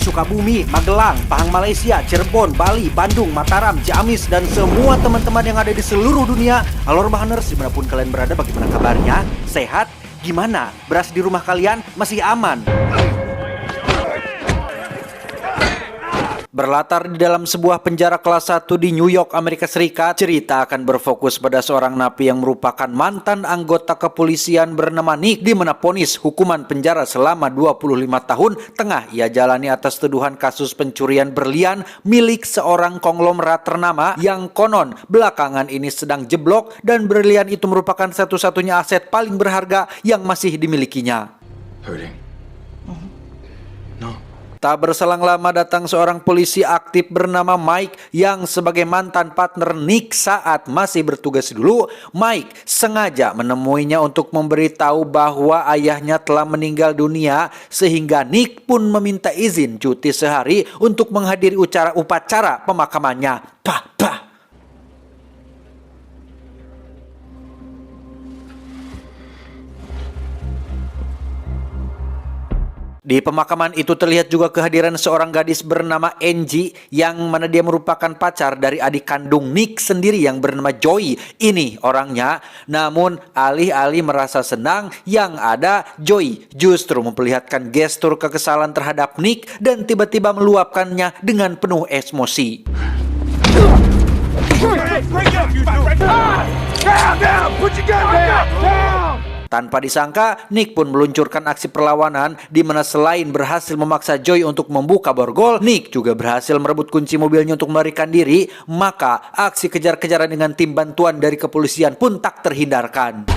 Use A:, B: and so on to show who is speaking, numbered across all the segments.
A: Sukabumi, Magelang, Pahang Malaysia, Cirebon, Bali, Bandung, Mataram, Ciamis, dan semua teman-teman yang ada di seluruh dunia. Halo Rebahaners, dimanapun kalian berada, bagaimana kabarnya? Sehat? Gimana? Beras di rumah kalian masih aman? Berlatar di dalam sebuah penjara kelas 1 di New York, Amerika Serikat, cerita akan berfokus pada seorang napi yang merupakan mantan anggota kepolisian bernama Nick, di mana vonis hukuman penjara selama 25 tahun tengah ia jalani atas tuduhan kasus pencurian berlian milik seorang konglomerat ternama yang konon belakangan ini sedang jeblok, dan berlian itu merupakan satu-satunya aset paling berharga yang masih dimilikinya.
B: Hurting? No.
A: Tak berselang lama datang seorang polisi aktif bernama Mike yang sebagai mantan partner Nick saat masih bertugas dulu. Mike sengaja menemuinya untuk memberitahu bahwa ayahnya telah meninggal dunia, sehingga Nick pun meminta izin cuti sehari untuk menghadiri upacara pemakamannya. Pah. Di pemakaman itu terlihat juga kehadiran seorang gadis bernama Angie, yang mana dia merupakan pacar dari adik kandung Nick sendiri yang bernama Joey. Ini orangnya. Namun alih-alih merasa senang, yang ada Joey justru memperlihatkan gestur kekesalan terhadap Nick dan tiba-tiba meluapkannya dengan penuh emosi. Tanpa disangka, Nick pun meluncurkan aksi perlawanan, di mana selain berhasil memaksa Joy untuk membuka borgol, Nick juga berhasil merebut kunci mobilnya untuk melarikan diri. Maka aksi kejar-kejaran dengan tim bantuan dari kepolisian pun tak terhindarkan.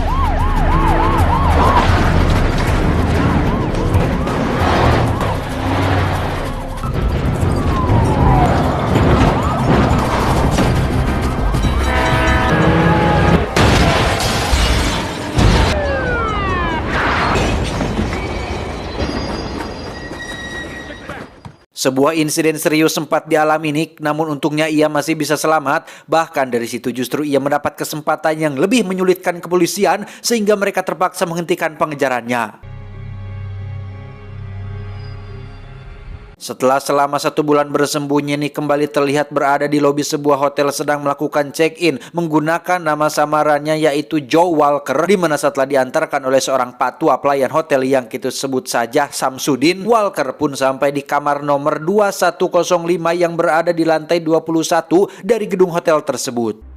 A: Sebuah insiden serius sempat dialami Nick, namun untungnya ia masih bisa selamat. Bahkan dari situ justru ia mendapat kesempatan yang lebih menyulitkan kepolisian, sehingga mereka terpaksa menghentikan pengejarannya. Setelah selama 1 bulan bersembunyi, Nick kembali terlihat berada di lobi sebuah hotel sedang melakukan check-in menggunakan nama samarannya yaitu Joe Walker, di mana setelah diantarkan oleh seorang patua pelayan hotel yang kita sebut saja Samsudin, Walker pun sampai di kamar nomor 2105 yang berada di lantai 21 dari gedung hotel tersebut.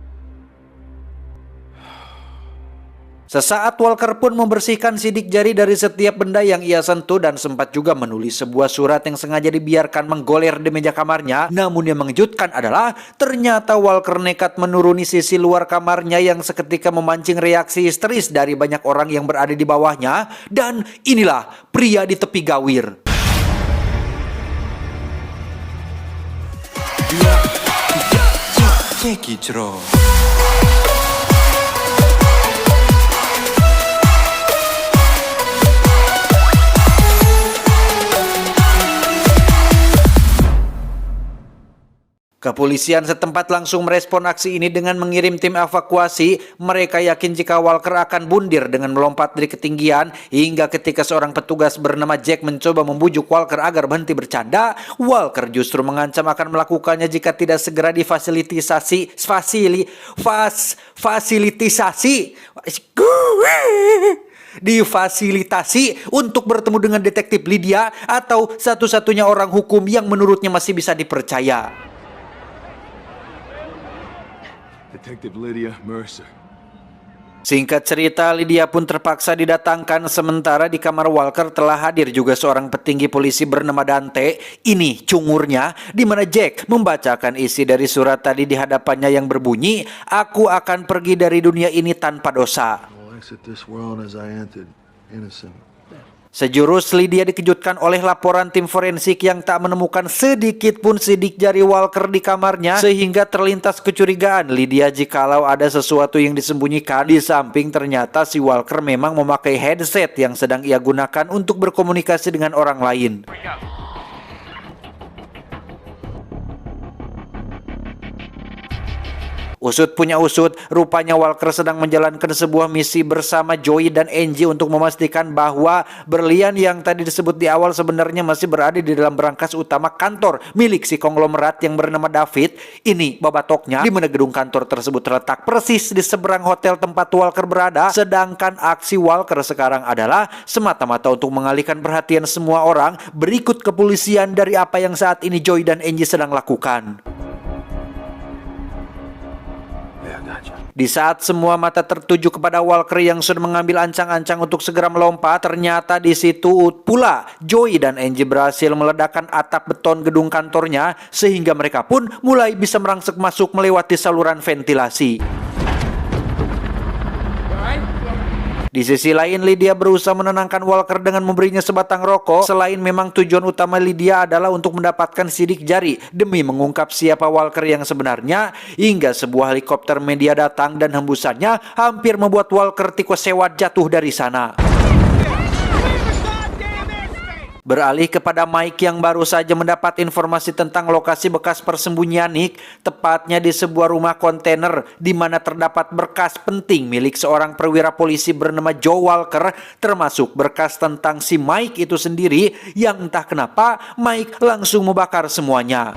A: Sesaat Walker pun membersihkan sidik jari dari setiap benda yang ia sentuh, dan sempat juga menulis sebuah surat yang sengaja dibiarkan menggoler di meja kamarnya. Namun yang mengejutkan adalah ternyata Walker nekat menuruni sisi luar kamarnya yang seketika memancing reaksi histeris dari banyak orang yang berada di bawahnya. Dan inilah pria di tepi gawir. Kepolisian setempat langsung merespon aksi ini dengan mengirim tim evakuasi. Mereka yakin jika Walker akan bundir dengan melompat dari ketinggian, hingga ketika seorang petugas bernama Jack mencoba membujuk Walker agar berhenti bercanda, Walker justru mengancam akan melakukannya jika tidak segera difasilitasi untuk bertemu dengan detektif Lydia, atau satu-satunya orang hukum yang menurutnya masih bisa dipercaya.
B: Detective Lydia Mercer.
A: Singkat cerita, Lydia pun terpaksa didatangkan, sementara di kamar Walker telah hadir juga seorang petinggi polisi bernama Dante. Ini cungurnya, di mana Jack membacakan isi dari surat tadi di hadapannya yang berbunyi, "Aku akan pergi dari dunia ini tanpa dosa." Sejurus Lydia dikejutkan oleh laporan tim forensik yang tak menemukan sedikit pun sidik jari Walker di kamarnya, sehingga terlintas kecurigaan Lydia jikalau ada sesuatu yang disembunyikan. Di samping ternyata si Walker memang memakai headset yang sedang ia gunakan untuk berkomunikasi dengan orang lain. Usut punya usut, rupanya Walker sedang menjalankan sebuah misi bersama Joey dan Angie untuk memastikan bahwa berlian yang tadi disebut di awal sebenarnya masih berada di dalam berangkas utama kantor milik si konglomerat yang bernama David. Ini babatoknya, di mana gedung kantor tersebut terletak persis di seberang hotel tempat Walker berada, sedangkan aksi Walker sekarang adalah semata-mata untuk mengalihkan perhatian semua orang berikut kepolisian dari apa yang saat ini Joey dan Angie sedang lakukan. Di saat semua mata tertuju kepada Walker yang sudah mengambil ancang-ancang untuk segera melompat, ternyata di situ pula Joey dan Angie berhasil meledakkan atap beton gedung kantornya sehingga mereka pun mulai bisa merangsek masuk melewati saluran ventilasi. Di sisi lain, Lydia berusaha menenangkan Walker dengan memberinya sebatang rokok. Selain memang tujuan utama Lydia adalah untuk mendapatkan sidik jari demi mengungkap siapa Walker yang sebenarnya, hingga sebuah helikopter media datang dan hembusannya hampir membuat Walker tikus sewat jatuh dari sana. Beralih kepada Mike yang baru saja mendapat informasi tentang lokasi bekas persembunyian Nick, tepatnya di sebuah rumah kontainer di mana terdapat berkas penting milik seorang perwira polisi bernama Joe Walker, termasuk berkas tentang si Mike itu sendiri yang entah kenapa Mike langsung membakar semuanya.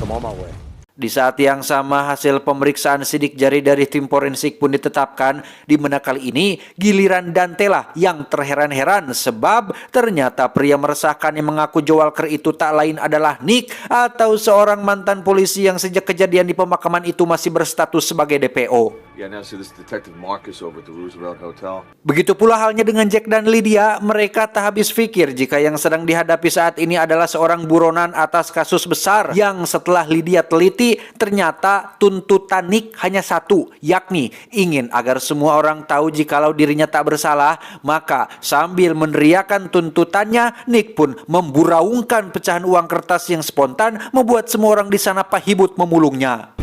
C: I'm on my way.
A: Di saat yang sama, hasil pemeriksaan sidik jari dari tim forensik pun ditetapkan, di mana kali ini giliran Dante lah yang terheran-heran sebab ternyata pria meresahkan yang mengaku Joe Walker itu tak lain adalah Nick, atau seorang mantan polisi yang sejak kejadian di pemakaman itu masih berstatus sebagai DPO.
B: Yeah, now see this is Detective Marcus over at the Roosevelt Hotel.
A: Begitu pula halnya dengan Jack dan Lydia, mereka tak habis pikir jika yang sedang dihadapi saat ini adalah seorang buronan atas kasus besar yang setelah Lydia teliti, ternyata tuntutan Nick hanya satu, yakni ingin agar semua orang tahu jikalau dirinya tak bersalah. Maka sambil meneriakan tuntutannya, Nick pun memburaungkan pecahan uang kertas yang spontan membuat semua orang di sana pahibut memulungnya.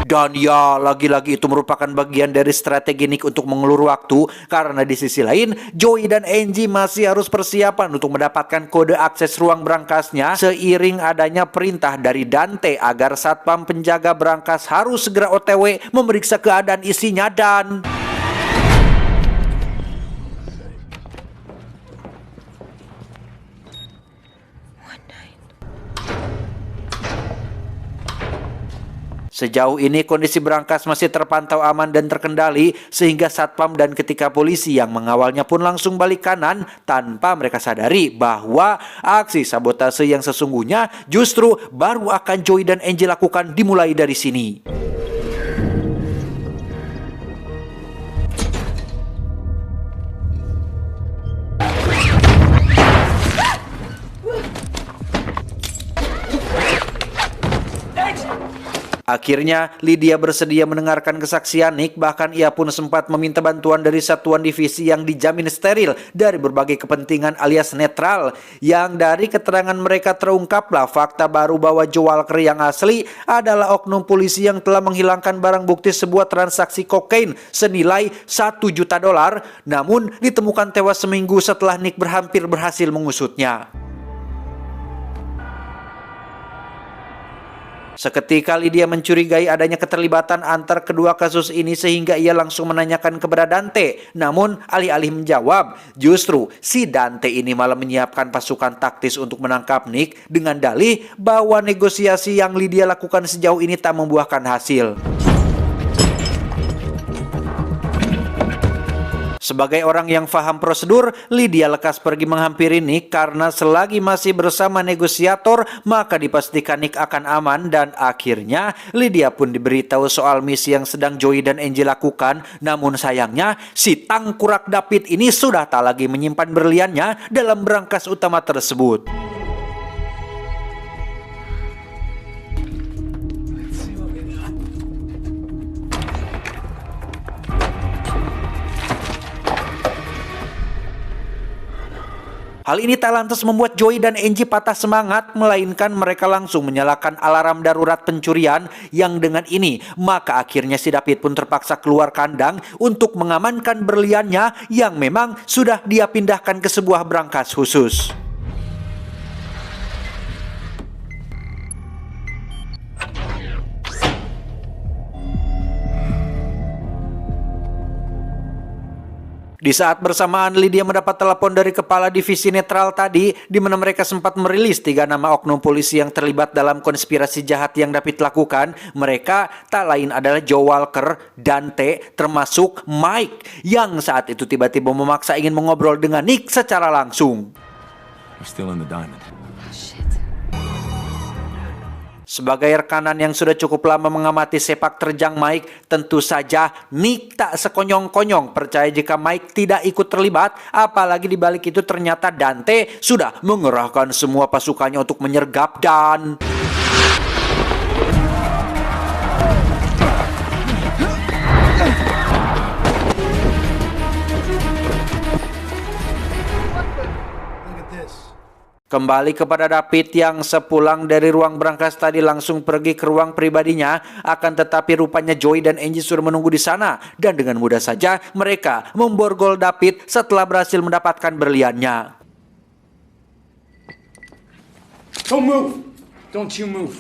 A: Dan ya, lagi-lagi itu merupakan bagian dari strategi Nick untuk mengulur waktu, karena di sisi lain Joey dan Angie masih harus persiapan untuk mendapatkan kode akses ruang berangkasnya seiring adanya perintah dari Dante agar satpam penjaga berangkas harus segera OTW memeriksa keadaan isinya. Dan sejauh ini kondisi berangkas masih terpantau aman dan terkendali, sehingga satpam dan ketika polisi yang mengawalnya pun langsung balik kanan tanpa mereka sadari bahwa aksi sabotase yang sesungguhnya justru baru akan Joey dan Angie lakukan dimulai dari sini. Akhirnya Lydia bersedia mendengarkan kesaksian Nick, bahkan ia pun sempat meminta bantuan dari satuan divisi yang dijamin steril dari berbagai kepentingan alias netral, yang dari keterangan mereka terungkaplah fakta baru bahwa Joe Walker yang asli adalah oknum polisi yang telah menghilangkan barang bukti sebuah transaksi kokain senilai $1 juta, namun ditemukan tewas seminggu setelah Nick hampir berhasil mengusutnya. Seketika Lydia mencurigai adanya keterlibatan antar kedua kasus ini sehingga ia langsung menanyakan kepada Dante. Namun alih-alih menjawab, justru si Dante ini malah menyiapkan pasukan taktis untuk menangkap Nick dengan dalih bahwa negosiasi yang Lydia lakukan sejauh ini tak membuahkan hasil. Sebagai orang yang paham prosedur, Lydia lekas pergi menghampiri Nick karena selagi masih bersama negosiator, maka dipastikan Nick akan aman, dan akhirnya Lydia pun diberitahu soal misi yang sedang Joey dan Angie lakukan. Namun sayangnya, si tangkurak David ini sudah tak lagi menyimpan berliannya dalam berangkas utama tersebut. Hal ini tak lantas membuat Joey dan Angie patah semangat, melainkan mereka langsung menyalakan alarm darurat pencurian yang dengan ini maka akhirnya si David pun terpaksa keluar kandang untuk mengamankan berliannya yang memang sudah dia pindahkan ke sebuah brankas khusus. Di saat bersamaan, Lydia mendapat telepon dari kepala divisi netral tadi, di mana mereka sempat merilis 3 nama oknum polisi yang terlibat dalam konspirasi jahat yang David lakukan. Mereka tak lain adalah Joe Walker, Dante, termasuk Mike, yang saat itu tiba-tiba memaksa ingin mengobrol dengan Nick secara langsung.
C: We're still in the diamond.
A: Sebagai rekanan yang sudah cukup lama mengamati sepak terjang Mike, tentu saja Nick tak sekonyong-konyong percaya jika Mike tidak ikut terlibat, apalagi di balik itu ternyata Dante sudah mengerahkan semua pasukannya untuk menyergap dan... Kembali kepada David yang sepulang dari ruang brankas tadi langsung pergi ke ruang pribadinya, akan tetapi rupanya Joey dan Angie sudah menunggu di sana dan dengan mudah saja mereka memborgol David setelah berhasil mendapatkan berliannya.
D: Don't move! Don't you move!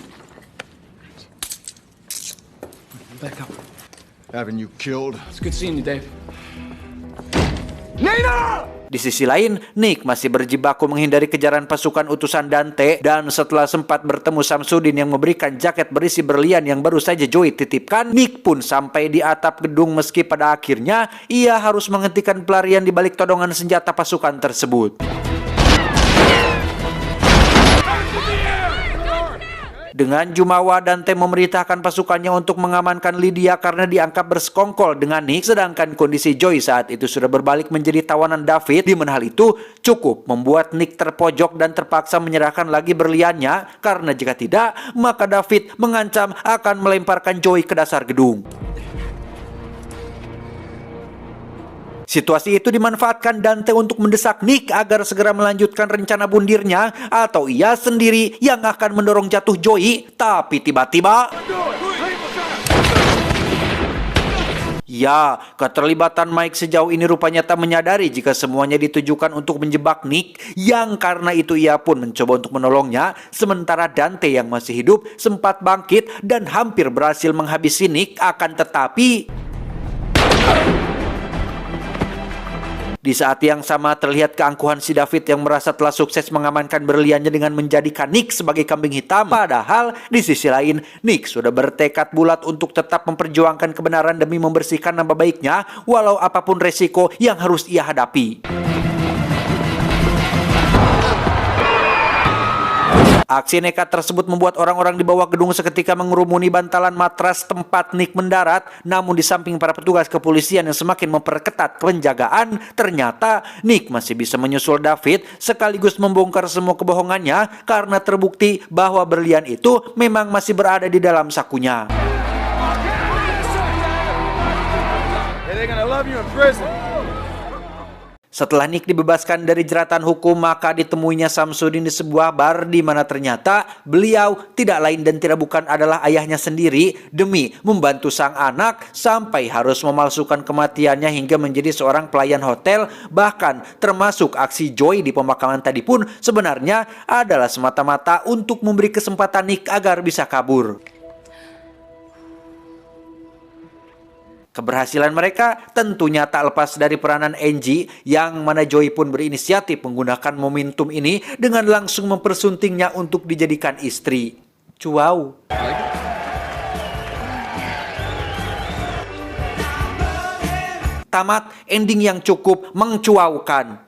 D: Back up.
C: Haven't you killed?
D: It's good seeing you, Dave.
A: Di sisi lain, Nick masih berjibaku menghindari kejaran pasukan utusan Dante dan setelah sempat bertemu Samsudin yang memberikan jaket berisi berlian yang baru saja Joey titipkan, Nick pun sampai di atap gedung meski pada akhirnya ia harus menghentikan pelarian di balik todongan senjata pasukan tersebut. Dengan jumawa, Dante memerintahkan pasukannya untuk mengamankan Lydia karena dianggap bersekongkol dengan Nick, sedangkan kondisi Joey saat itu sudah berbalik menjadi tawanan David, di mana hal itu cukup membuat Nick terpojok dan terpaksa menyerahkan lagi berliannya, karena jika tidak, maka David mengancam akan melemparkan Joey ke dasar gedung. Situasi itu dimanfaatkan Dante untuk mendesak Nick agar segera melanjutkan rencana bundirnya atau ia sendiri yang akan mendorong jatuh Joey. Tapi tiba-tiba... Ya, keterlibatan Mike sejauh ini rupanya tak menyadari jika semuanya ditujukan untuk menjebak Nick, yang karena itu ia pun mencoba untuk menolongnya, sementara Dante yang masih hidup sempat bangkit dan hampir berhasil menghabisi Nick, akan tetapi... Di saat yang sama terlihat keangkuhan si David yang merasa telah sukses mengamankan berliannya dengan menjadikan Nick sebagai kambing hitam. Padahal di sisi lain Nick sudah bertekad bulat untuk tetap memperjuangkan kebenaran demi membersihkan nama baiknya walau apapun resiko yang harus ia hadapi. Aksi nekat tersebut membuat orang-orang di bawah gedung seketika mengerumuni bantalan matras tempat Nick mendarat. Namun di samping para petugas kepolisian yang semakin memperketat penjagaan, ternyata Nick masih bisa menyusul David sekaligus membongkar semua kebohongannya karena terbukti bahwa berlian itu memang masih berada di dalam sakunya. Setelah Nick dibebaskan dari jeratan hukum, maka ditemuinya Samsudin di sebuah bar di mana ternyata beliau tidak lain dan tidak bukan adalah ayahnya sendiri demi membantu sang anak sampai harus memalsukan kematiannya hingga menjadi seorang pelayan hotel. Bahkan termasuk aksi Joey di pemakaman tadi pun sebenarnya adalah semata-mata untuk memberi kesempatan Nick agar bisa kabur. Keberhasilan mereka tentunya tak lepas dari peranan Angie, yang mana Joey pun berinisiatif menggunakan momentum ini dengan langsung mempersuntingnya untuk dijadikan istri. Wow. Tamat ending yang cukup mencuaukan.